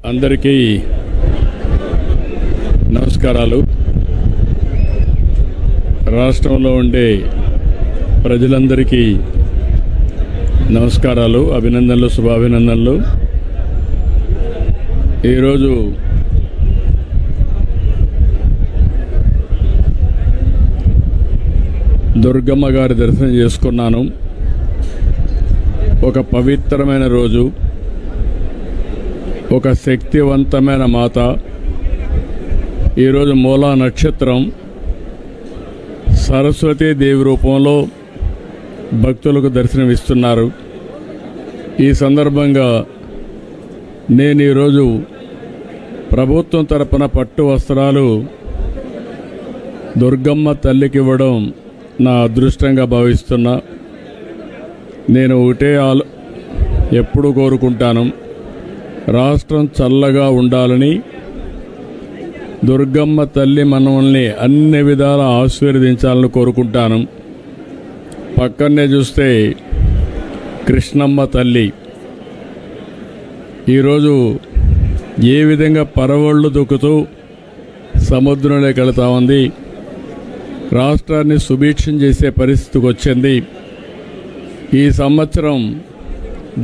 అందరికీ నమస్కారాలు. రాష్ట్రంలో ఉండే ప్రజలందరికీ నమస్కారాలు, అభినందనలు, శుభాభినందనలు. ఈరోజు దుర్గమ్మ గారి దర్శనం చేసుకున్నాను. ఒక పవిత్రమైన రోజు, ఒక శక్తివంతమైన మాత. ఈరోజు మూలా నక్షత్రం. సరస్వతీదేవి రూపంలో భక్తులకు దర్శనమిస్తున్నారు. ఈ సందర్భంగా నేను ఈరోజు ప్రభుత్వం తరపున పట్టు వస్త్రాలు దుర్గమ్మ తల్లికి ఇవ్వడం నా అదృష్టంగా భావిస్తున్నా. నేను ఒకటే ఎప్పుడు కోరుకుంటాను, రాష్ట్రం చల్లగా ఉండాలని. దుర్గమ్మ తల్లి మనల్ని అన్ని విధాల ఆశీర్వదించాలని కోరుకుంటాను. పక్కనే చూస్తే కృష్ణమ్మ తల్లి ఈరోజు ఏ విధంగా పరవళ్ళు దొక్కుతూ సముద్రంలోకి వెళుతూ ఉంది. రాష్ట్రాన్ని సుభిక్షం చేసే పరిస్థితికి వచ్చింది. ఈ సంవత్సరం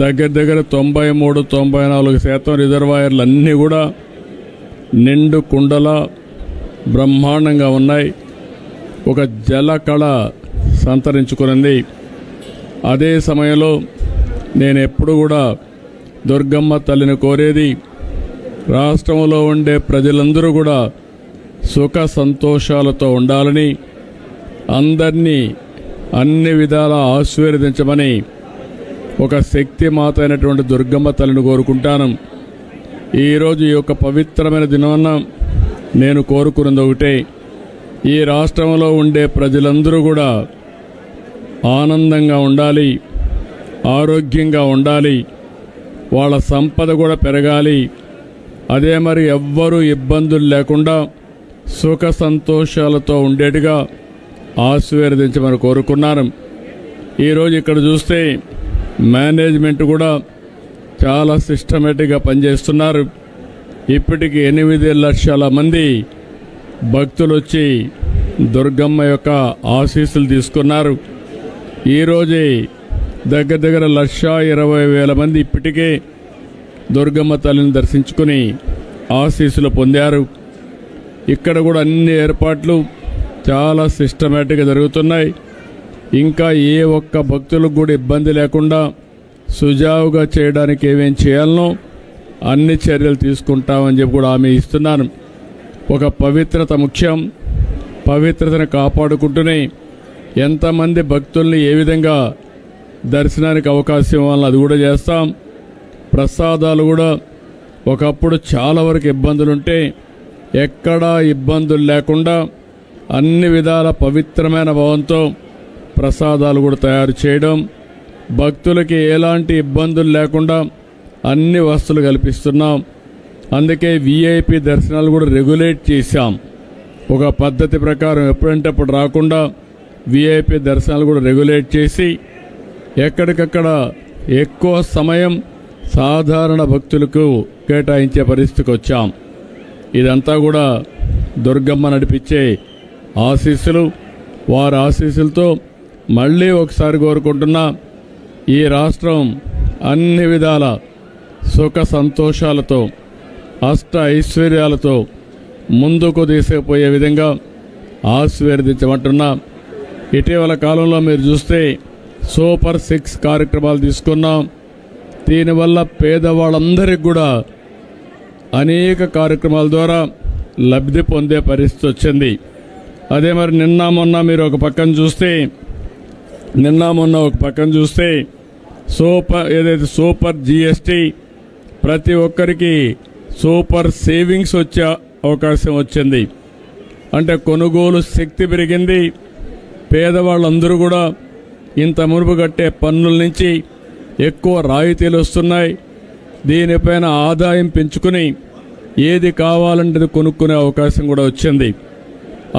దగ్గర 93-94% రిజర్వాయర్లు అన్నీ కూడా నిండు కుండల బ్రహ్మాండంగా ఉన్నాయి. ఒక జల కళ సంతరించుకున్నది. అదే సమయంలో నేను ఎప్పుడు కూడా దుర్గమ్మ తల్లిని కోరేది, రాష్ట్రంలో ఉండే ప్రజలందరూ కూడా సుఖ సంతోషాలతో ఉండాలని, అందరినీ అన్ని విధాలా ఆశీర్వదించమని ఒక శక్తి మాత అయినటువంటి దుర్గమ్మ తల్లిని కోరుకుంటాను. ఈరోజు ఈ యొక్క పవిత్రమైన దినాన నేను కోరుకున్నది ఒకటే, ఈ రాష్ట్రంలో ఉండే ప్రజలందరూ కూడా ఆనందంగా ఉండాలి, ఆరోగ్యంగా ఉండాలి, వాళ్ళ సంపద కూడా పెరగాలి. అదే మరి ఎవ్వరూ ఇబ్బందులు లేకుండా సుఖ సంతోషాలతో ఉండేట్టుగా ఆశీర్వదించమని కోరుకున్నాను. ఈరోజు ఇక్కడ చూస్తే మేనేజ్మెంట్ కూడా చాలా సిస్టమేటిక్గా పనిచేస్తున్నారు. ఇప్పటికి 8 లక్షల మంది భక్తులు వచ్చి దుర్గమ్మ యొక్క ఆశీస్సులు తీసుకున్నారు. ఈరోజే దగ్గర 1,20,000 మంది ఇప్పటికే దుర్గమ్మ తల్లిని దర్శించుకుని ఆశీస్సులు పొందారు. ఇక్కడ కూడా అన్ని ఏర్పాట్లు చాలా సిస్టమేటిక్గా జరుగుతున్నాయి. ఇంకా ఏ ఒక్క భక్తులకు కూడా ఇబ్బంది లేకుండా సుజావుగా చేయడానికి ఏమేం చేయాలనో అన్ని చర్యలు తీసుకుంటామని చెప్పి కూడా హామీ ఇస్తున్నాను. ఒక పవిత్రత ముఖ్యం. పవిత్రతను కాపాడుకుంటూనే ఎంతమంది భక్తుల్ని ఏ విధంగా దర్శనానికి అవకాశం ఇవ్వాలని అది కూడా చేస్తాం. ప్రసాదాలు కూడా ఒకప్పుడు చాలా వరకు ఇబ్బందులుంటే ఎక్కడా ఇబ్బందులు లేకుండా అన్ని విధాల పవిత్రమైన భావంతో ప్రసాదాలు కూడా తయారు చేయడం, భక్తులకి ఎలాంటి ఇబ్బందులు లేకుండా అన్ని వసతులు కల్పిస్తున్నాం. అందుకే విఐపి దర్శనాలు కూడా రెగ్యులేట్ చేశాం. ఒక పద్ధతి ప్రకారం ఎప్పుడంటే అప్పుడు రాకుండా విఐపి దర్శనాలు కూడా రెగ్యులేట్ చేసి ఎక్కడికక్కడ ఎక్కువ సమయం సాధారణ భక్తులకు కేటాయించే పరిస్థితికి వచ్చాం. ఇదంతా కూడా దుర్గమ్మ నడిపించే ఆశీస్సులు. వారి ఆశీస్సులతో మళ్ళీ ఒకసారి కోరుకుంటున్నా, ఈ రాష్ట్రం అన్ని విధాల సుఖ సంతోషాలతో అష్ట ఐశ్వర్యాలతో ముందుకు తీసుకుపోయే విధంగా ఆశీర్వదించమంటున్నా. ఇటీవల కాలంలో మీరు చూస్తే సూపర్ 6 కార్యక్రమాలు తీసుకున్నాం. దీనివల్ల పేదవాళ్ళందరికీ కూడా అనేక కార్యక్రమాల ద్వారా లబ్ధి పొందే పరిస్థితి వచ్చింది. అదే మరి నిన్న మొన్న ఒక పక్కన చూస్తే సూపర్ జిఎస్టీ, ప్రతి ఒక్కరికి సూపర్ సేవింగ్స్ వచ్చే అవకాశం వచ్చింది. అంటే కొనుగోలు శక్తి పెరిగింది. పేదవాళ్ళందరూ కూడా ఇంత మునుపు కట్టే పన్నుల నుంచి ఎక్కువ రాయితీలు వస్తున్నాయి. దీనిపైన ఆదాయం పెంచుకుని ఏది కావాలంటే కొనుక్కునే అవకాశం కూడా వచ్చింది.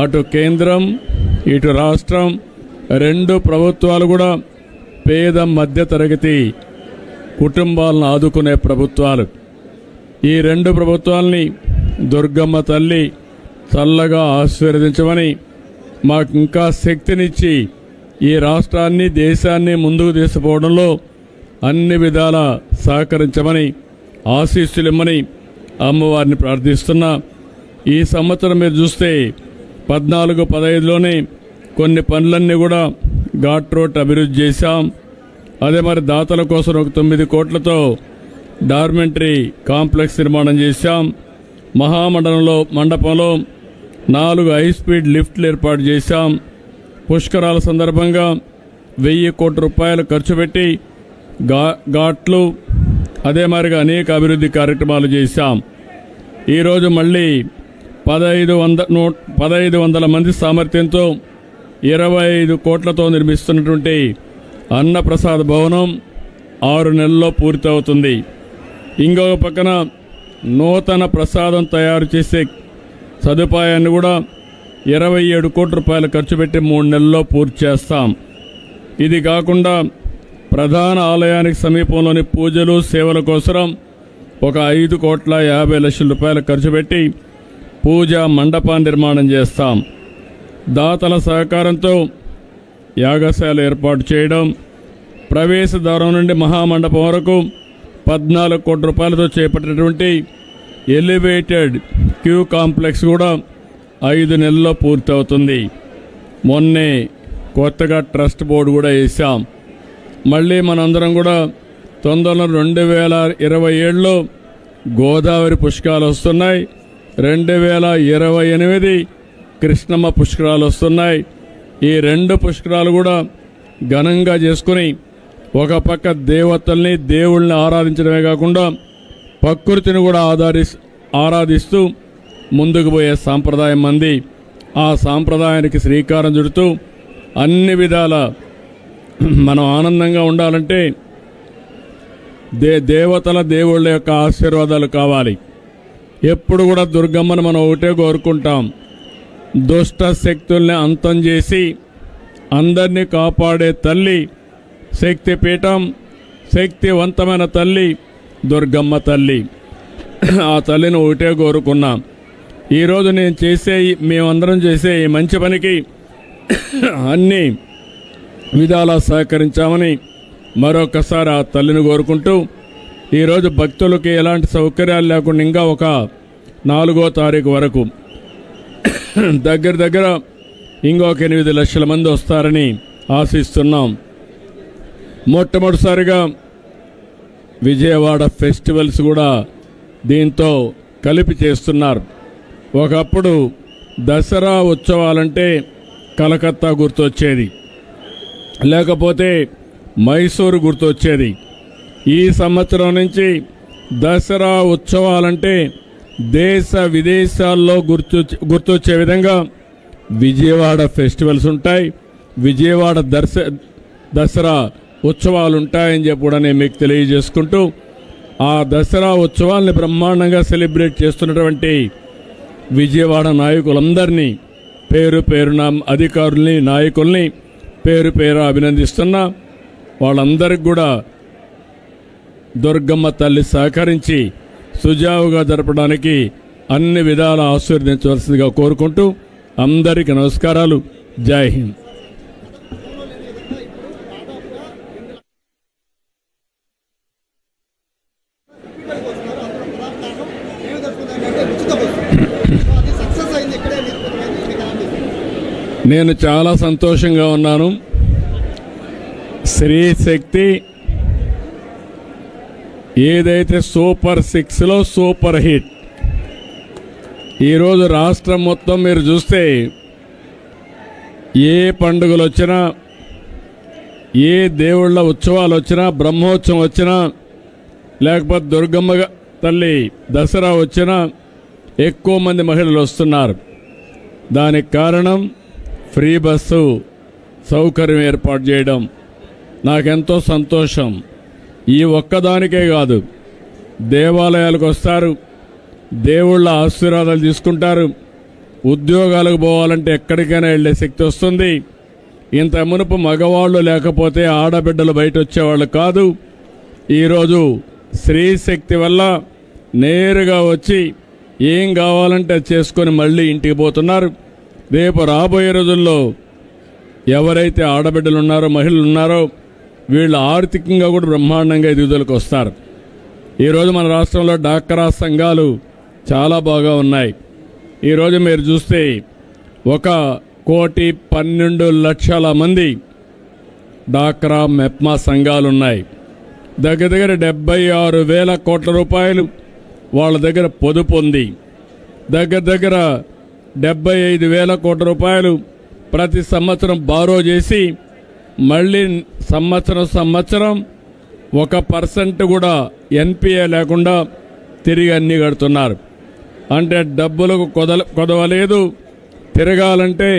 అటు కేంద్రం ఇటు రాష్ట్రం రెండు ప్రభుత్వాలు కూడా పేద మధ్య తరగతి కుటుంబాలను ఆదుకునే ప్రభుత్వాలు. ఈ రెండు ప్రభుత్వాల్ని దుర్గమ్మ తల్లి చల్లగా ఆశీర్వదించమని, మాకు ఇంకా శక్తినిచ్చి ఈ రాష్ట్రాన్ని దేశాన్ని ముందుకు తీసుకుపోవడంలో అన్ని విధాల సహకరించమని, ఆశీస్సులిమ్మని అమ్మవారిని ప్రార్థిస్తున్నా. ఈ సంవత్సరం మీరు చూస్తే 14-15లోనే కొన్ని పనులన్నీ కూడా ఘాట్ రోడ్ అభివృద్ధి చేశాం. అదే మరి దాతల కోసం ఒక 9 కోట్లతో డార్మెంటరీ కాంప్లెక్స్ నిర్మాణం చేశాం. మండపంలో 4 హైస్పీడ్ లిఫ్ట్లు ఏర్పాటు చేశాం. పుష్కరాల సందర్భంగా 1000 కోట్ల రూపాయలు ఖర్చు పెట్టి ఘాట్లు అదే మరిగా అనేక అభివృద్ధి కార్యక్రమాలు చేశాం. ఈరోజు మళ్ళీ 1500 మంది సామర్థ్యంతో 25 కోట్లతో నిర్మిస్తున్నటువంటి అన్నప్రసాద భవనం 6 నెలల్లో పూర్తవుతుంది. ఇంకొక పక్కన నూతన ప్రసాదం తయారు చేసే సదుపాయాన్ని కూడా 27 కోట్ల రూపాయలు ఖర్చు పెట్టి 3 నెలల్లో పూర్తి చేస్తాం. ఇది కాకుండా ప్రధాన ఆలయానికి సమీపంలోని పూజలు సేవల కోసం ఒక 5,50,00,000 రూపాయలు ఖర్చు పెట్టి పూజా మండపాన్ని నిర్మాణం చేస్తాం. దాతల సహకారంతో యాగశాల ఏర్పాటు చేయడం, ప్రవేశద్వారం నుండి మహామండపం వరకు 14 కోట్ల రూపాయలతో చేపట్టినటువంటి ఎలివేటెడ్ క్యూ కాంప్లెక్స్ కూడా 5 నెలల్లో పూర్తవుతుంది. మొన్నే కొత్తగా ట్రస్ట్ బోర్డు కూడా వేసాం. మళ్ళీ మనందరం కూడా తొందరలో 2027లో గోదావరి పుష్కరాలు వస్తున్నాయి. 2028 కృష్ణమ్మ పుష్కరాలు వస్తున్నాయి. ఈ 2 పుష్కరాలు కూడా ఘనంగా చేసుకుని ఒక పక్క దేవతల్ని దేవుళ్ళని ఆరాధించడమే కాకుండా ప్రకృతిని కూడా ఆరాధిస్తూ ముందుకు పోయే సాంప్రదాయం మంది. ఆ సాంప్రదాయానికి శ్రీకారం చుడుతూ అన్ని విధాల మనం ఆనందంగా ఉండాలంటే దేవతల దేవుళ్ళ యొక్క ఆశీర్వాదాలు కావాలి. ఎప్పుడు కూడా దుర్గమ్మను మనం ఒకటే కోరుకుంటాం, దుష్ట శక్తుల్ని అంతం చేసి అందరినీ కాపాడే తల్లి శక్తిపీఠం, శక్తివంతమైన తల్లి దుర్గమ్మ తల్లి. ఆ తల్లిని ఒకటే కోరుకున్నాం. ఈరోజు మేమందరం చేసే ఈ మంచి పనికి అన్ని విధాలా సహకరించామని మరొకసారి ఆ తల్లిని కోరుకుంటూ, ఈరోజు భక్తులకి ఎలాంటి సౌకర్యాలు లేకుండా ఇంకా ఒక 4వ తారీఖు వరకు దగ్గర ఇంకొక 8 లక్షల మంది వస్తారని ఆశిస్తున్నాం. మొట్టమొదటిసారిగా విజయవాడ ఫెస్టివల్స్ కూడా దీంతో కలిపి చేస్తున్నారు. ఒకప్పుడు దసరా ఉత్సవాలంటే కలకత్తా గుర్తొచ్చేది, లేకపోతే మైసూరు గుర్తొచ్చేది. ఈ సంవత్సరం నుంచి దసరా ఉత్సవాలంటే దేశ విదేశాల్లో గుర్తొచ్చే విధంగా విజయవాడ ఫెస్టివల్స్ ఉంటాయి, విజయవాడ దసరా ఉత్సవాలు ఉంటాయని చెప్పి కూడా నేను మీకు తెలియజేసుకుంటూ, ఆ దసరా ఉత్సవాల్ని బ్రహ్మాండంగా సెలబ్రేట్ చేస్తున్నటువంటి విజయవాడ నాయకులందరినీ పేరు పేరున అధికారుల్ని నాయకుల్ని పేరు అభినందిస్తున్నా. వాళ్ళందరికీ కూడా దుర్గమ్మ తల్లి సహకరించి సుజావుగా జరపడానికి అన్ని విధాల ఆశీర్వదించవలసిందిగా కోరుకుంటూ అందరికీ నమస్కారాలు. జై హింద్. నేను చాలా సంతోషంగా ఉన్నాను. స్త్రీ శక్తి ఏదైతే సూపర్ 6లో సూపర్ హిట్, ఈరోజు రాష్ట్రం మొత్తం మీరు చూస్తే ఏ పండుగలు వచ్చినా, ఏ దేవుళ్ళ ఉత్సవాలు వచ్చినా, బ్రహ్మోత్సవం వచ్చినా, లేకపోతే దుర్గమ్మ తల్లి దసరా వచ్చినా ఎక్కువ మంది మహిళలు వస్తున్నారు. దానికి కారణం ఫ్రీ బస్సు సౌకర్యం ఏర్పాటు చేయడం. నాకెంతో సంతోషం. ఈ ఒక్కదానికే కాదు, దేవాలయాలకు వస్తారు, దేవుళ్ళ ఆశీర్వాదాలు తీసుకుంటారు, ఉద్యోగాలకు పోవాలంటే ఎక్కడికైనా వెళ్ళే శక్తి వస్తుంది. ఇంత మునుపు మగవాళ్ళు లేకపోతే ఆడబిడ్డలు బయట వచ్చేవాళ్ళు కాదు. ఈరోజు స్త్రీ శక్తి వల్ల నేరుగా వచ్చి ఏం కావాలంటే అది చేసుకొని మళ్ళీ ఇంటికి పోతున్నారు. రేపు రాబోయే రోజుల్లో ఎవరైతే ఆడబిడ్డలు ఉన్నారో, మహిళలు ఉన్నారో, వీళ్ళు ఆర్థికంగా కూడా బ్రహ్మాండంగా ఎదుగుదలకు వస్తారు. ఈరోజు మన రాష్ట్రంలో డాక్రా సంఘాలు చాలా బాగా ఉన్నాయి. ఈరోజు మీరు చూస్తే 1,12,00,000 మంది డాక్రా మెప్మా సంఘాలున్నాయి. దగ్గర దగ్గర 76,000 కోట్ల రూపాయలు వాళ్ళ దగ్గర పొదుపు ఉంది. దగ్గర దగ్గర 75,000 కోట్ల రూపాయలు ప్రతి సంవత్సరం బారో చేసి మళ్ళీ సంవత్సరం 1% కూడా ఎన్పిఏ లేకుండా తిరిగి అన్నీ కడుతున్నారు. అంటే డబ్బులకు కొదవలేదు, తిరగాలంటే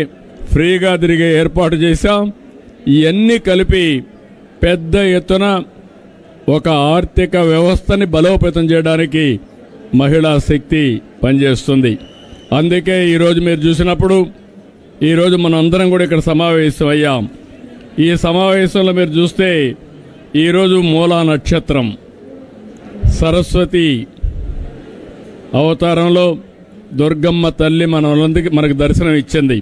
ఫ్రీగా తిరిగే ఏర్పాటు చేశాం. ఇవన్నీ కలిపి పెద్ద ఎత్తున ఒక ఆర్థిక వ్యవస్థని బలోపేతం చేయడానికి మహిళా శక్తి పనిచేస్తుంది. అందుకే ఈరోజు మీరు చూసినప్పుడు ఈరోజు మనం అందరం కూడా ఇక్కడ సమావేశం అయ్యాం. ఈ సమావేశంలో మీరు చూస్తే ఈరోజు మూలా నక్షత్రం సరస్వతి అవతారంలో దుర్గమ్మ తల్లి మనకు దర్శనం ఇచ్చింది.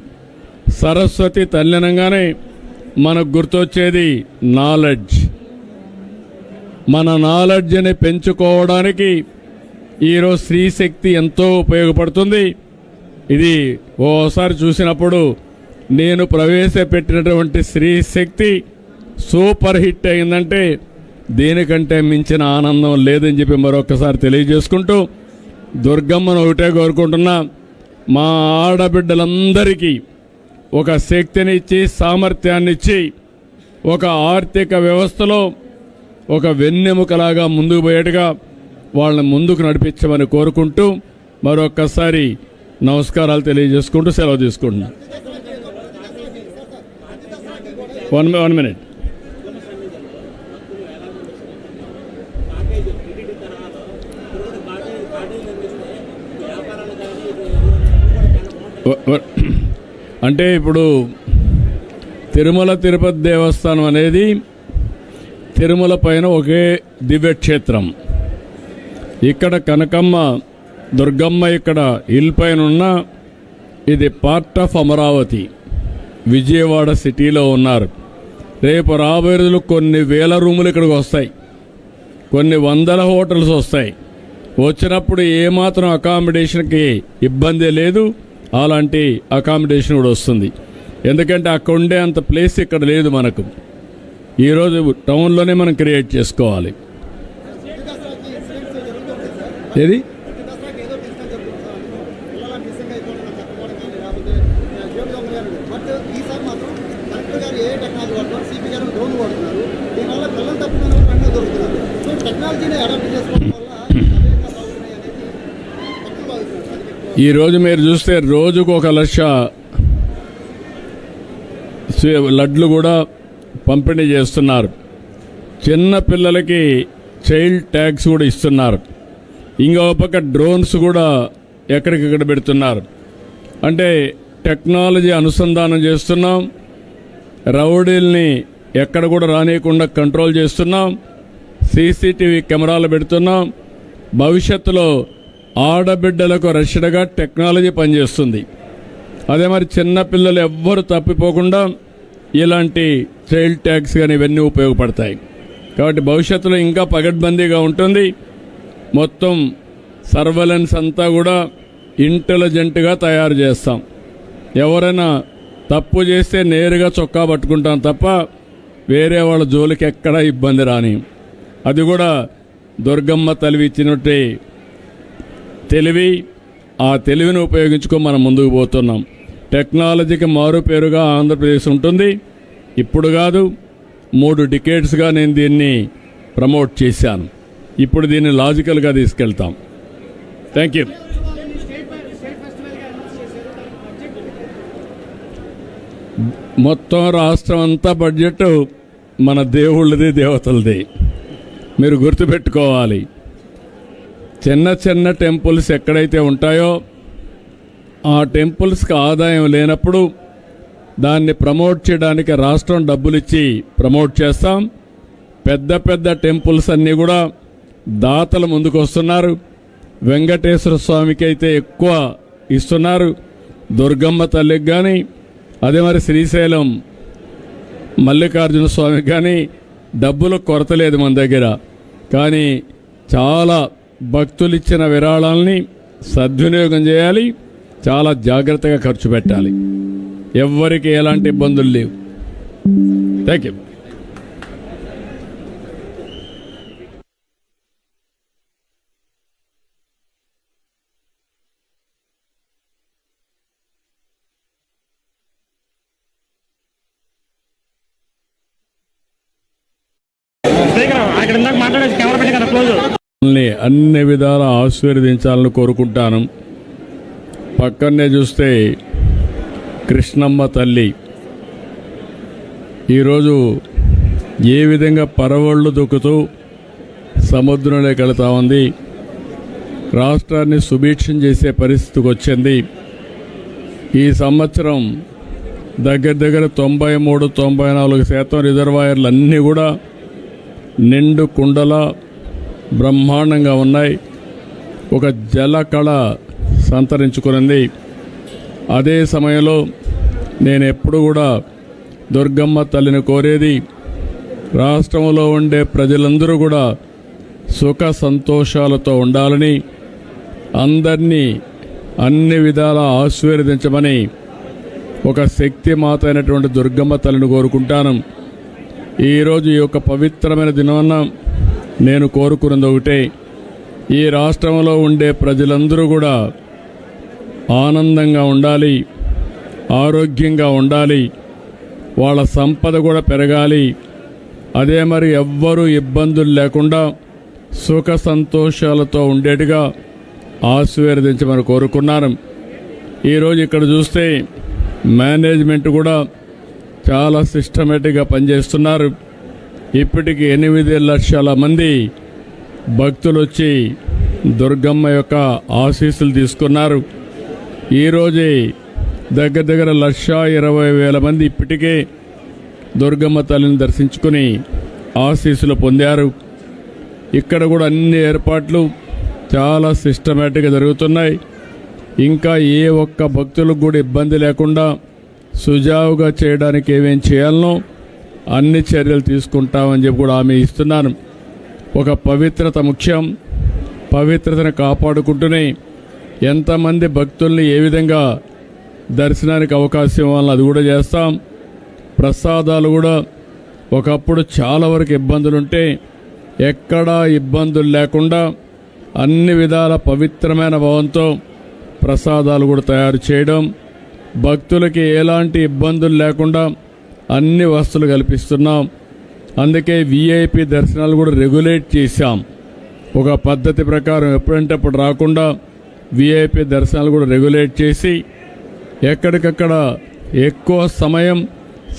సరస్వతి తల్లి అనగానే మనకు గుర్తొచ్చేది నాలెడ్జ్. మన నాలెడ్జ్ని పెంచుకోవడానికి ఈరోజు స్త్రీశక్తి ఎంతో ఉపయోగపడుతుంది. ఇది ఓసారి చూసినప్పుడు నేను ప్రవేశపెట్టినటువంటి స్త్రీశక్తి సూపర్ హిట్ అయిందంటే దీనికంటే మించిన ఆనందం లేదని చెప్పి మరొకసారి తెలియజేసుకుంటూ దుర్గమ్మను ఒకటే కోరుకుంటున్నా, మా ఆడబిడ్డలందరికీ ఒక శక్తినిచ్చి సామర్థ్యాన్నిచ్చి ఒక ఆర్థిక వ్యవస్థలో ఒక వెన్నెముకలాగా ముందుకు పోయేట్టుగా వాళ్ళని ముందుకు నడిపించమని కోరుకుంటూ మరొక్కసారి నమస్కారాలు తెలియజేసుకుంటూ సెలవు తీసుకుంటున్నా. 1 minute. అంటే ఇప్పుడు తిరుమల తిరుపతి దేవస్థానం అనేది తిరుమల పైన ఒకే దివ్యక్షేత్రం. ఇక్కడ కనకమ్మ దుర్గమ్మ ఇక్కడ హిల్ పైన ఉన్న ఇది పార్ట్ ఆఫ్ అమరావతి, విజయవాడ సిటీలో ఉన్నారు. రేపు రాబోయే రోజులు కొన్ని వేల రూములు ఇక్కడికి వస్తాయి, కొన్ని వందల హోటల్స్ వస్తాయి. వచ్చినప్పుడు ఏమాత్రం అకామిడేషన్కి ఇబ్బంది లేదు, అలాంటి అకామిడేషన్ కూడా వస్తుంది. ఎందుకంటే అక్కడ ఉండే అంత ప్లేస్ ఇక్కడ లేదు మనకు. ఈరోజు టౌన్లోనే మనం క్రియేట్ చేసుకోవాలి. ఏది ఈరోజు మీరు చూస్తే రోజుకు 1,00,000 లడ్లు కూడా పంపిణీ చేస్తున్నారు. చిన్న పిల్లలకి చైల్డ్ ట్యాక్స్ కూడా ఇస్తున్నారు. ఇంకో పక్క డ్రోన్స్ కూడా ఎక్కడికక్కడ పెడుతున్నారు. అంటే టెక్నాలజీ అనుసంధానం చేస్తున్నాం, రౌడీల్ని ఎక్కడ కూడా రానియకుండా కంట్రోల్ చేస్తున్నాం, సీసీటీవీ కెమెరాలు పెడుతున్నాం. భవిష్యత్తులో ఆడబిడ్డలకు రక్షణగా టెక్నాలజీ పనిచేస్తుంది. అదే మరి చిన్నపిల్లలు ఎవ్వరు తప్పిపోకుండా ఇలాంటి చైల్డ్ ట్యాక్స్ కానీ ఇవన్నీ ఉపయోగపడతాయి. కాబట్టి భవిష్యత్తులో ఇంకా పగడ్బందీగా ఉంటుంది. మొత్తం సర్వేలెన్స్ అంతా కూడా ఇంటెలిజెంట్గా తయారు చేస్తాం. ఎవరైనా తప్పు చేస్తే నేరుగా చొక్కా పట్టుకుంటాం తప్ప వేరే వాళ్ళ జోలికి ఎక్కడా ఇబ్బంది రాని. అది కూడా దుర్గమ్మ తల్లి ఇచ్చినట్టే తెలివి. ఆ తెలివిని ఉపయోగించుకొని మనం ముందుకు పోతున్నాం. టెక్నాలజీకి మారుపేరుగా ఆంధ్రప్రదేశ్ ఉంటుంది. ఇప్పుడు కాదు, 3 డికేడ్స్గా నేను దీన్ని ప్రమోట్ చేశాను. ఇప్పుడు దీన్ని లాజికల్గా తీసుకెళ్తాం. Thank you. మొత్తం రాష్ట్రం అంతా బడ్జెట్ మన దేవుళ్ళది, దేవతలది. మీరు గుర్తుపెట్టుకోవాలి. చిన్న చిన్న టెంపుల్స్ ఎక్కడైతే ఉంటాయో ఆ టెంపుల్స్కి ఆదాయం లేనప్పుడు దాన్ని ప్రమోట్ చేయడానికి రాష్ట్రం డబ్బులిచ్చి ప్రమోట్ చేస్తాం. పెద్ద పెద్ద టెంపుల్స్ అన్నీ కూడా దాతలు ముందుకు వస్తున్నారు. వెంకటేశ్వర స్వామికి అయితే ఎక్కువ ఇస్తున్నారు, దుర్గమ్మ తల్లికి కానీ, అదే మరి శ్రీశైలం మల్లికార్జున స్వామికి కానీ డబ్బుల కొరత లేదు మన దగ్గర. కానీ చాలా భక్తులు ఇచ్చిన విరాళాలని సద్వినియోగం చేయాలి, చాలా జాగ్రత్తగా ఖర్చు పెట్టాలి. ఎవ్వరికి ఎలాంటి ఇబ్బందులు లేవు. Thank you. అన్ని విధాల ఆశీర్వదించాలని కోరుకుంటాను. పక్కనే చూస్తే కృష్ణమ్మ తల్లి ఈరోజు ఏ విధంగా పరవళ్ళు దొక్కుతూ సముద్రంలోకి వెళుతూ ఉంది, రాష్ట్రాన్ని సుభిక్షం చేసే పరిస్థితికి వచ్చింది. ఈ సంవత్సరం దగ్గర దగ్గర 93-94% రిజర్వాయర్లు అన్నీ కూడా నిండు కుండల బ్రహ్మాండంగా ఉన్నాయి. ఒక జలకళ సంతరించుకున్నది. అదే సమయంలో నేను ఎప్పుడు కూడా దుర్గమ్మ తల్లిని కోరేది, రాష్ట్రంలో ఉండే ప్రజలందరూ కూడా సుఖ సంతోషాలతో ఉండాలని, అందరినీ అన్ని విధాల ఆశీర్వదించమని ఒక శక్తి మాత అయినటువంటి దుర్గమ్మ తల్లిని కోరుకుంటాను. ఈరోజు ఈ యొక్క పవిత్రమైన దినాన నేను కోరుకున్నది ఒకటే, ఈ రాష్ట్రంలో ఉండే ప్రజలందరూ కూడా ఆనందంగా ఉండాలి, ఆరోగ్యంగా ఉండాలి, వాళ్ళ సంపద కూడా పెరగాలి. అదే మరి ఎవ్వరూ ఇబ్బందులు లేకుండా సుఖ సంతోషాలతో ఉండేట్టుగా ఆశీర్వదించమని కోరుకున్నాను. ఈరోజు ఇక్కడ చూస్తే మేనేజ్మెంట్ కూడా చాలా సిస్టమేటిక్గా పనిచేస్తున్నారు. ఇప్పటికి 8 లక్షల మంది భక్తులు వచ్చి దుర్గమ్మ యొక్క ఆశీస్సులు తీసుకున్నారు. ఈరోజే దగ్గర దగ్గర 1,20,000 మంది ఇప్పటికే దుర్గమ్మ తల్లిని దర్శించుకుని ఆశీస్సులు పొందారు. ఇక్కడ కూడా అన్ని ఏర్పాట్లు చాలా సిస్టమేటిక్గా జరుగుతున్నాయి. ఇంకా ఏ ఒక్క భక్తులకు కూడా ఇబ్బంది లేకుండా సుజావుగా చేయడానికి ఏమేం చేయాలనో అన్ని చర్యలు తీసుకుంటామని చెప్పి కూడా హామీ ఇస్తున్నాను. ఒక పవిత్రత ముఖ్యం. పవిత్రతను కాపాడుకుంటూనే ఎంతమంది భక్తుల్ని ఏ విధంగా దర్శనానికి అవకాశం ఇవ్వాలని అది కూడా చేస్తాం. ప్రసాదాలు కూడా ఒకప్పుడు చాలా వరకు ఇబ్బందులుంటే ఎక్కడా ఇబ్బందులు లేకుండా అన్ని విధాల పవిత్రమైన భావంతో ప్రసాదాలు కూడా తయారు చేయడం, భక్తులకి ఎలాంటి ఇబ్బందులు లేకుండా అన్ని వసతులు కల్పిస్తున్నాం. అందుకే వీఐపీ దర్శనాలు కూడా రెగ్యులేట్ చేశాం. ఒక పద్ధతి ప్రకారం ఎప్పుడంటే అప్పుడు రాకుండా వీఐపీ దర్శనాలు కూడా రెగ్యులేట్ చేసి ఎక్కడికక్కడ ఎక్కువ సమయం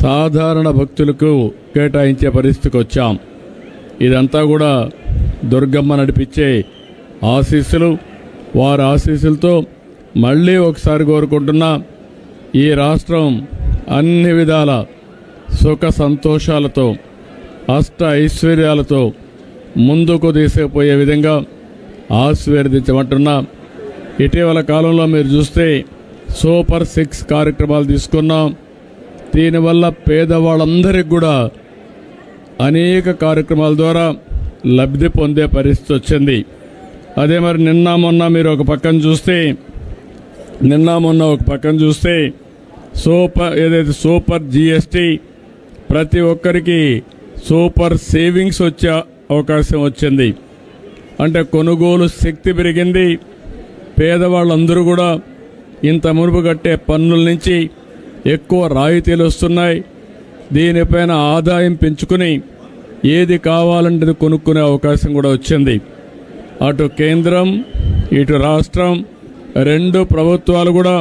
సాధారణ భక్తులకు కేటాయించే పరిస్థితికి వచ్చాం. ఇదంతా కూడా దుర్గమ్మ నడిపించే ఆశీస్సులు. వారి ఆశీస్సులతో మళ్ళీ ఒకసారి కోరుకుంటున్నా, ఈ రాష్ట్రం అన్ని విధాల సుఖ సంతోషాలతో అష్ట ఐశ్వర్యాలతో ముందుకు తీసుకుపోయే విధంగా ఆశీర్వదించమంటున్నా. ఇటీవల కాలంలో మీరు చూస్తే సూపర్ 6 కార్యక్రమాలు తీసుకున్నాం. దీనివల్ల పేదవాళ్ళందరికీ కూడా అనేక కార్యక్రమాల ద్వారా లబ్ధి పొందే పరిస్థితి వచ్చింది. అదే మరి నిన్న మొన్న ఒక పక్కన చూస్తే ఏదైతే సూపర్ జిఎస్టీ ప్రతి ఒక్కరికి సూపర్ సేవింగ్స్ వచ్చే అవకాశం వచ్చింది. అంటే కొనుగోలు శక్తి పెరిగింది. పేదవాళ్ళందరూ కూడా ఇంత మునుపు కట్టే పన్నుల నుంచి ఎక్కువ రాయితీలు వస్తున్నాయి. దీనిపైన ఆదాయం పెంచుకుని ఏది కావాలంటే కొనుక్కునే అవకాశం కూడా వచ్చింది. అటు కేంద్రం ఇటు రాష్ట్రం 2 ప్రభుత్వాలు కూడా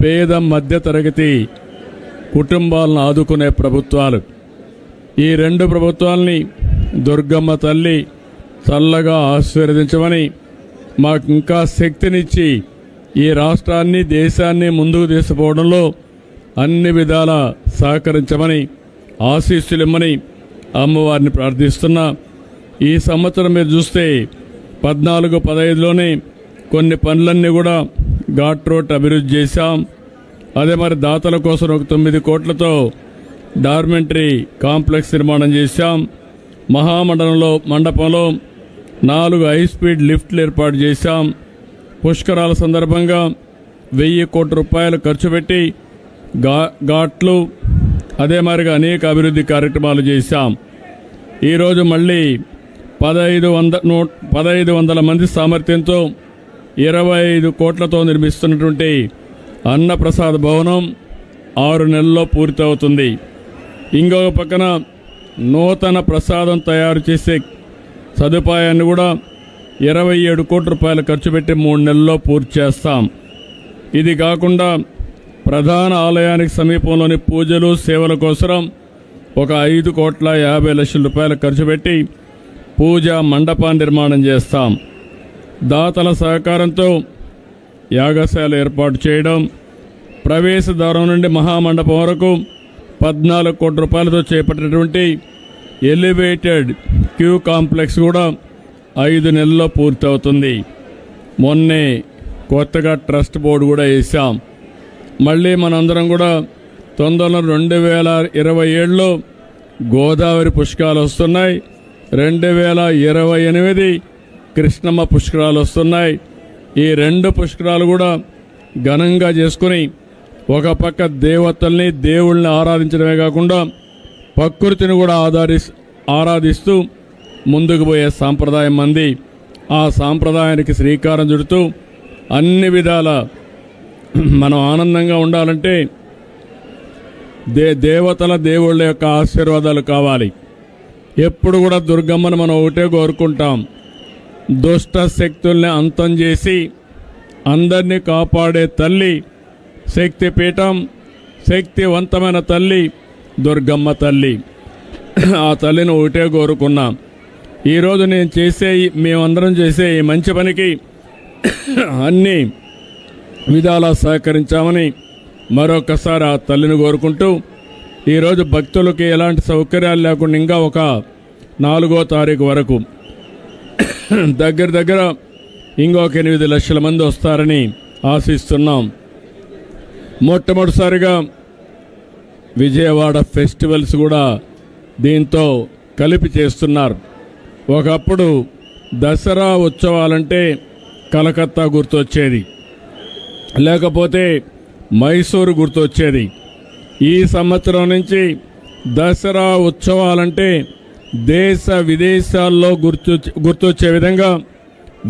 పేద మధ్య తరగతి కుటుంబాలను ఆదుకునే ప్రభుత్వాలు. ఈ 2 ప్రభుత్వాలని దుర్గమ్మ తల్లి చల్లగా ఆశీర్వదించమని, మాకు ఇంకా శక్తినిచ్చి ఈ రాష్ట్రాన్ని దేశాన్ని ముందుకు తీసుకుపోవడంలో అన్ని విధాల సహకరించమని, ఆశీస్సులిమ్మని అమ్మవారిని ప్రార్థిస్తున్నా. ఈ సంవత్సరం మీరు చూస్తే 14-15లోనే కొన్ని పనులన్నీ కూడా ఘాట్ రోడ్ అభివృద్ధి చేశాం. అదే మరి దాతల కోసం ఒక 9 కోట్లతో డార్మెంటరీ కాంప్లెక్స్ నిర్మాణం చేశాం. మండపంలో 4 హైస్పీడ్ లిఫ్ట్లు ఏర్పాటు చేశాం. పుష్కరాల సందర్భంగా 1000 కోట్ల రూపాయలు ఖర్చు పెట్టి ఘాట్లు అదే మరిగా అనేక అభివృద్ధి కార్యక్రమాలు చేశాం. ఈరోజు మళ్ళీ 1500 మంది సామర్థ్యంతో 25 కోట్లతో నిర్మిస్తున్నటువంటి అన్నప్రసాద్ భవనం 6 నెలల్లో పూర్తవుతుంది. ఇంకొక పక్కన నూతన ప్రసాదం తయారు చేసే సదుపాయాన్ని కూడా 27 కోట్ల రూపాయలు ఖర్చు పెట్టి 3 నెలల్లో పూర్తి చేస్తాం. ఇది కాకుండా ప్రధాన ఆలయానికి సమీపంలోని పూజలు సేవల కోసం ఒక 5,50,00,000 రూపాయలు ఖర్చు పెట్టి పూజా మండపాన్ని నిర్మాణం చేస్తాం. దాతల సహకారంతో యాగశాల ఏర్పాటు చేయడం, ప్రవేశ ద్వారం నుండి మహామండపం వరకు 14 కోట్ల రూపాయలతో చేపట్టినటువంటి ఎలివేటెడ్ క్యూ కాంప్లెక్స్ కూడా 5 నెలల్లో పూర్తవుతుంది. మొన్నే కొత్తగా ట్రస్ట్ బోర్డు కూడా వేసాం. మళ్ళీ మనందరం కూడా తొందరలో 2027లో గోదావరి పుష్కరాలు వస్తున్నాయి. 2028 కృష్ణమ్మ పుష్కరాలు వస్తున్నాయి. ఈ 2 పుష్కరాలు కూడా ఘనంగా చేసుకుని ఒక పక్క దేవతల్ని దేవుళ్ళని ఆరాధించడమే కాకుండా ప్రకృతిని కూడా ఆరాధిస్తూ ముందుకు పోయే సాంప్రదాయం మంది. ఆ సాంప్రదాయానికి శ్రీకారం చుడుతూ అన్ని విధాల మనం ఆనందంగా ఉండాలంటే దేవతల దేవుళ్ళ యొక్క ఆశీర్వాదాలు కావాలి. ఎప్పుడు కూడా దుర్గమ్మను మనం ఒకటే కోరుకుంటాం, దుష్ట శక్తుల్ని అంతం చేసి అందరినీ కాపాడే తల్లి శక్తిపీఠం, శక్తివంతమైన తల్లి దుర్గమ్మ తల్లి. ఆ తల్లిని ఒకటే కోరుకున్నాం. ఈరోజు మేమందరం చేసే ఈ మంచి పనికి అన్ని విధాలా సహకరించామని మరొకసారి ఆ తల్లిని కోరుకుంటూ ఈరోజు భక్తులకి ఎలాంటి సౌకర్యాలు లేకుండా ఇంకా ఒక 4వ తారీఖు వరకు దగ్గర ఇంకొక 8 లక్షల మంది వస్తారని ఆశిస్తున్నాం. మొట్టమొదటిసారిగా విజయవాడ ఫెస్టివల్స్ కూడా దీంతో కలిపి చేస్తున్నారు. ఒకప్పుడు దసరా ఉత్సవాలంటే కలకత్తా గుర్తొచ్చేది, లేకపోతే మైసూరు గుర్తొచ్చేది. ఈ సంవత్సరం నుంచి దసరా ఉత్సవాలంటే దేశ విదేశాల్లో గుర్తొచ్చే విధంగా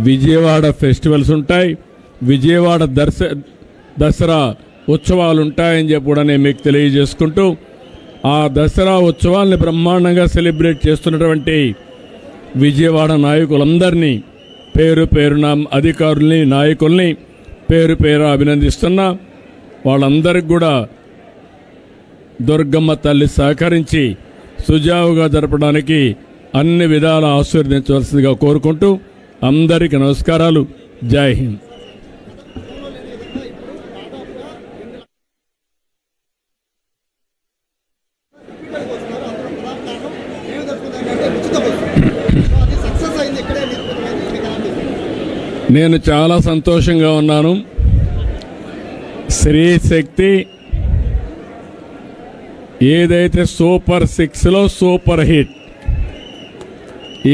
విజయవాడ ఫెస్టివల్స్ ఉంటాయి, విజయవాడ దసరా ఉత్సవాలు ఉంటాయని చెప్పి కూడా నేను మీకు తెలియజేసుకుంటూ ఆ దసరా ఉత్సవాల్ని బ్రహ్మాండంగా సెలబ్రేట్ చేస్తున్నటువంటి విజయవాడ నాయకులందరినీ పేరు పేరున అధికారుల్ని నాయకుల్ని పేరు అభినందిస్తున్నా. వాళ్ళందరికీ కూడా దుర్గమ్మ తల్లి సహకరించి సుజావుగా జరపడానికి అన్ని విధాల ఆశీర్వదించవలసిందిగా కోరుకుంటూ అందరికీ నమస్కారాలు. జై హింద్. నేను చాలా సంతోషంగా ఉన్నాను. స్త్రీ శక్తి ఏదైతే సూపర్ 6లో సూపర్ హిట్.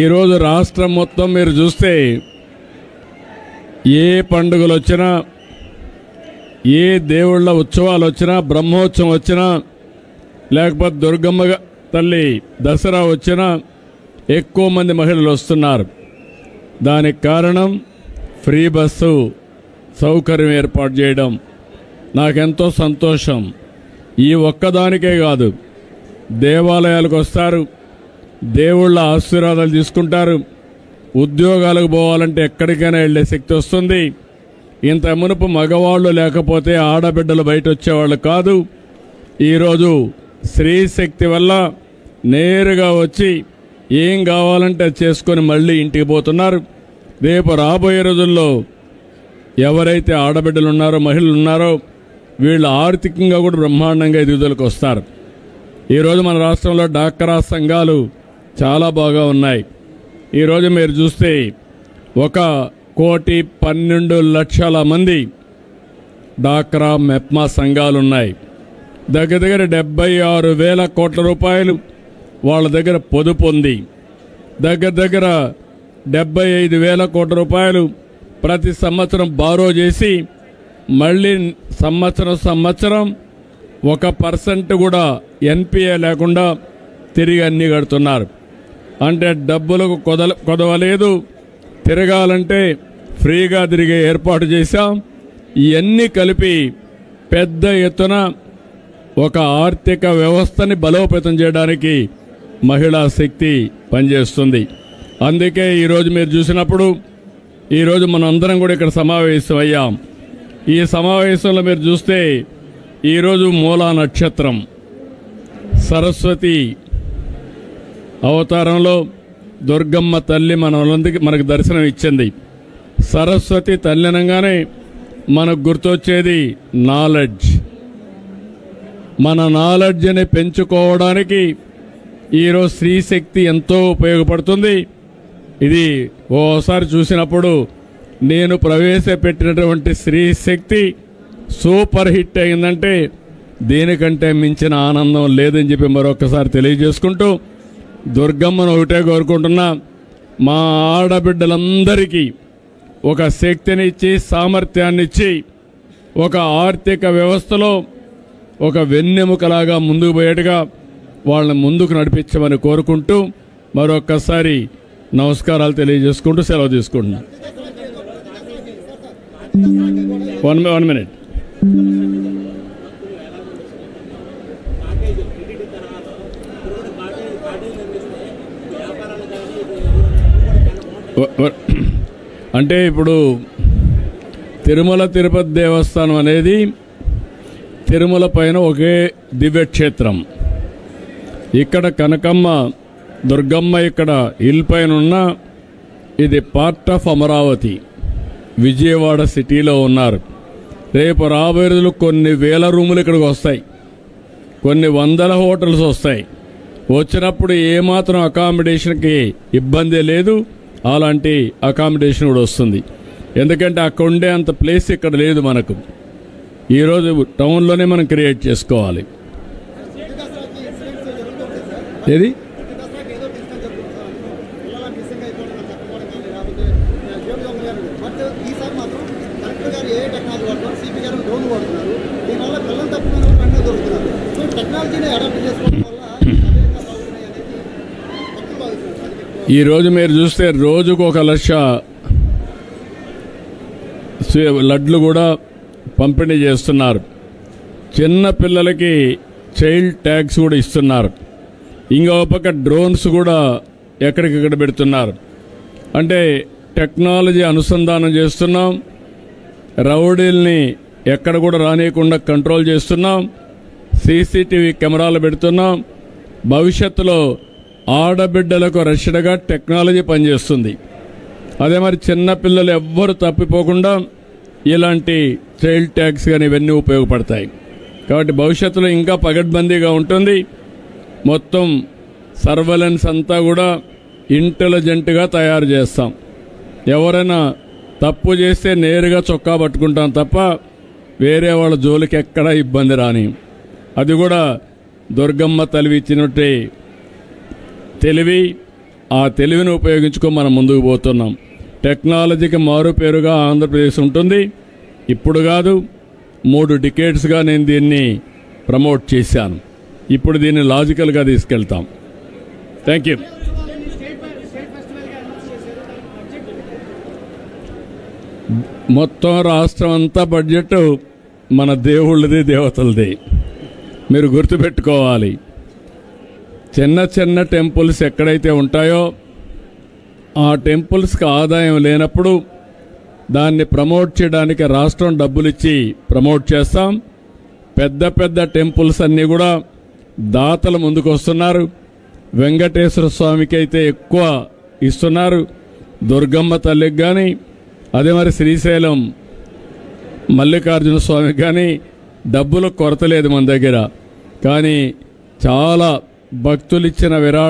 ఈరోజు రాష్ట్రం మొత్తం మీరు చూస్తే ఏ పండుగలు వచ్చినా, ఏ దేవుళ్ళ ఉత్సవాలు వచ్చినా, బ్రహ్మోత్సవం వచ్చినా, లేకపోతే దుర్గమ్మ తల్లి దసరా వచ్చినా ఎక్కువ మంది మహిళలు వస్తున్నారు. దానికి కారణం ఫ్రీ బస్సు సౌకర్యం ఏర్పాటు చేయడం. నాకెంతో సంతోషం. ఈ ఒక్కదానికే కాదు, దేవాలయాలకు వస్తారు, దేవుళ్ళ ఆశీర్వాదాలు తీసుకుంటారు, ఉద్యోగాలకు పోవాలంటే ఎక్కడికైనా వెళ్ళే శక్తి వస్తుంది. ఇంత మునుపు మగవాళ్ళు లేకపోతే ఆడబిడ్డలు బయట వచ్చేవాళ్ళు కాదు. ఈరోజు స్త్రీ శక్తి వల్ల నేరుగా వచ్చి ఏం కావాలంటే చేసుకొని మళ్ళీ ఇంటికి పోతున్నారు. రేపు రాబోయే రోజుల్లో ఎవరైతే ఆడబిడ్డలు ఉన్నారో, మహిళలు ఉన్నారో, వీళ్ళు ఆర్థికంగా కూడా బ్రహ్మాండంగా ఎదుగుదలకు వస్తారు. ఈరోజు మన రాష్ట్రంలో డాక్రా సంఘాలు చాలా బాగా ఉన్నాయి. ఈరోజు మీరు చూస్తే ఒక 1,12,00,000 మంది డాక్రా మెప్మా సంఘాలున్నాయి. దగ్గర దగ్గర 76,000 కోట్ల రూపాయలు వాళ్ళ దగ్గర పొదుపు ఉంది. దగ్గర దగ్గర 75,000 కోట్ల రూపాయలు ప్రతి సంవత్సరం బారో చేసి మళ్ళీ సంవత్సరం 1% కూడా ఎన్పిఏ లేకుండా తిరిగి అన్నీ కడుతున్నారు. అంటే డబ్బులకు కొదవలేదు, తిరగాలంటే ఫ్రీగా తిరిగే ఏర్పాటు చేశాం. ఇవన్నీ కలిపి పెద్ద ఎత్తున ఒక ఆర్థిక వ్యవస్థని బలోపేతం చేయడానికి మహిళా శక్తి పనిచేస్తుంది. అందుకే ఈరోజు మీరు చూసినప్పుడు ఈరోజు మనం అందరం కూడా ఇక్కడ సమావేశం అయ్యాం. ఈ సమావేశంలో మీరు చూస్తే ఈరోజు మూలా నక్షత్రం సరస్వతి అవతారంలో దుర్గమ్మ తల్లి మనకు దర్శనం ఇచ్చింది. సరస్వతి తల్లి అనగానే మనకు గుర్తొచ్చేది నాలెడ్జ్. మన నాలెడ్జ్ని పెంచుకోవడానికి ఈరోజు స్త్రీశక్తి ఎంతో ఉపయోగపడుతుంది. ఇది ఓసారి చూసినప్పుడు నేను ప్రవేశపెట్టినటువంటి స్త్రీశక్తి సూపర్ హిట్ అయిందంటే దీనికంటే మించిన ఆనందం లేదని చెప్పి మరొకసారి తెలియజేసుకుంటూ దుర్గమ్మను ఒకటే కోరుకుంటున్నా, మా ఆడబిడ్డలందరికీ ఒక శక్తినిచ్చి సామర్థ్యాన్నిచ్చి ఒక ఆర్థిక వ్యవస్థలో ఒక వెన్నెముకలాగా ముందుకు పోయేట్టుగా వాళ్ళని ముందుకు నడిపించమని కోరుకుంటూ మరొక్కసారి నమస్కారాలు తెలియజేసుకుంటూ సెలవు తీసుకుంటున్నా. One minute. అంటే ఇప్పుడు తిరుమల తిరుపతి దేవస్థానం అనేది తిరుమల పైన ఒకే దివ్యక్షేత్రం. ఇక్కడ కనకమ్మ దుర్గమ్మ ఇక్కడ హిల్ పైన ఉన్న ఇది పార్ట్ ఆఫ్ అమరావతి, విజయవాడ సిటీలో ఉన్నారు. రేపు రాబోయే రోజులు కొన్ని వేల రూములు ఇక్కడికి వస్తాయి, కొన్ని వందల హోటల్స్ వస్తాయి. వచ్చినప్పుడు ఏమాత్రం అకామిడేషన్కి ఇబ్బంది లేదు, అలాంటి అకామిడేషన్ కూడా వస్తుంది. ఎందుకంటే అక్కడ ఉండే అంత ప్లేస్ ఇక్కడ లేదు మనకు. ఈరోజు టౌన్లోనే మనం క్రియేట్ చేసుకోవాలి. ఏది ఈరోజు మీరు చూస్తే రోజుకు 1,00,000 లడ్లు కూడా పంపిణీ చేస్తున్నారు. చిన్న పిల్లలకి చైల్డ్ ట్యాగ్స్ కూడా ఇస్తున్నారు. ఇంకో పక్క డ్రోన్స్ కూడా ఎక్కడికక్కడ పెడుతున్నారు. అంటే టెక్నాలజీ అనుసంధానం చేస్తున్నాం, రౌడీల్ని ఎక్కడ కూడా రానియకుండా కంట్రోల్ చేస్తున్నాం, సీసీటీవీ కెమెరాలు పెడుతున్నాం. భవిష్యత్తులో ఆడబిడ్డలకు రక్షణగా టెక్నాలజీ పనిచేస్తుంది. అదే మరి చిన్నపిల్లలు ఎవ్వరు తప్పిపోకుండా ఇలాంటి చైల్డ్ ట్యాగ్స్ కానీ ఇవన్నీ ఉపయోగపడతాయి. కాబట్టి భవిష్యత్తులో ఇంకా పగడ్బందీగా ఉంటుంది. మొత్తం సర్వేలెన్స్ అంతా కూడా ఇంటెలిజెంట్గా తయారు చేస్తాం. ఎవరైనా తప్పు చేస్తే నేరుగా చొక్కా పట్టుకుంటాం తప్ప వేరే వాళ్ళ జోలికి ఎక్కడా ఇబ్బంది రాని. అది కూడా దుర్గమ్మ తల్లి ఇచ్చినట్టే తెలివి. ఆ తెలివిని ఉపయోగించుకొని మనం ముందుకు పోతున్నాం. టెక్నాలజీకి మారు పేరుగా ఆంధ్రప్రదేశ్ ఉంటుంది. ఇప్పుడు కాదు, 3 డికేడ్స్గా నేను దీన్ని ప్రమోట్ చేశాను. ఇప్పుడు దీన్ని లాజికల్గా తీసుకెళ్తాం. Thank you. మొత్తం రాష్ట్రం అంతా బడ్జెట్ మన దేవుళ్ళది, దేవతలది. మీరు గుర్తుపెట్టుకోవాలి. చిన్న చిన్న టెంపుల్స్ ఎక్కడైతే ఉంటాయో ఆ టెంపుల్స్కి ఆదాయం లేనప్పుడు దాన్ని ప్రమోట్ చేయడానికి రాష్ట్రం డబ్బులు ఇచ్చి ప్రమోట్ చేస్తాం. పెద్ద పెద్ద టెంపుల్స్ అన్నీ కూడా దాతలు ముందుకు వస్తున్నారు. వెంకటేశ్వర స్వామికి అయితే ఎక్కువ ఇస్తున్నారు, దుర్గమ్మ తల్లికి కానీ, అదే మరి శ్రీశైలం మల్లికార్జున స్వామికి కానీ డబ్బులు కొరత లేదు మన దగ్గర. కానీ చాలా భక్తులు ఇచ్చిన విరాళం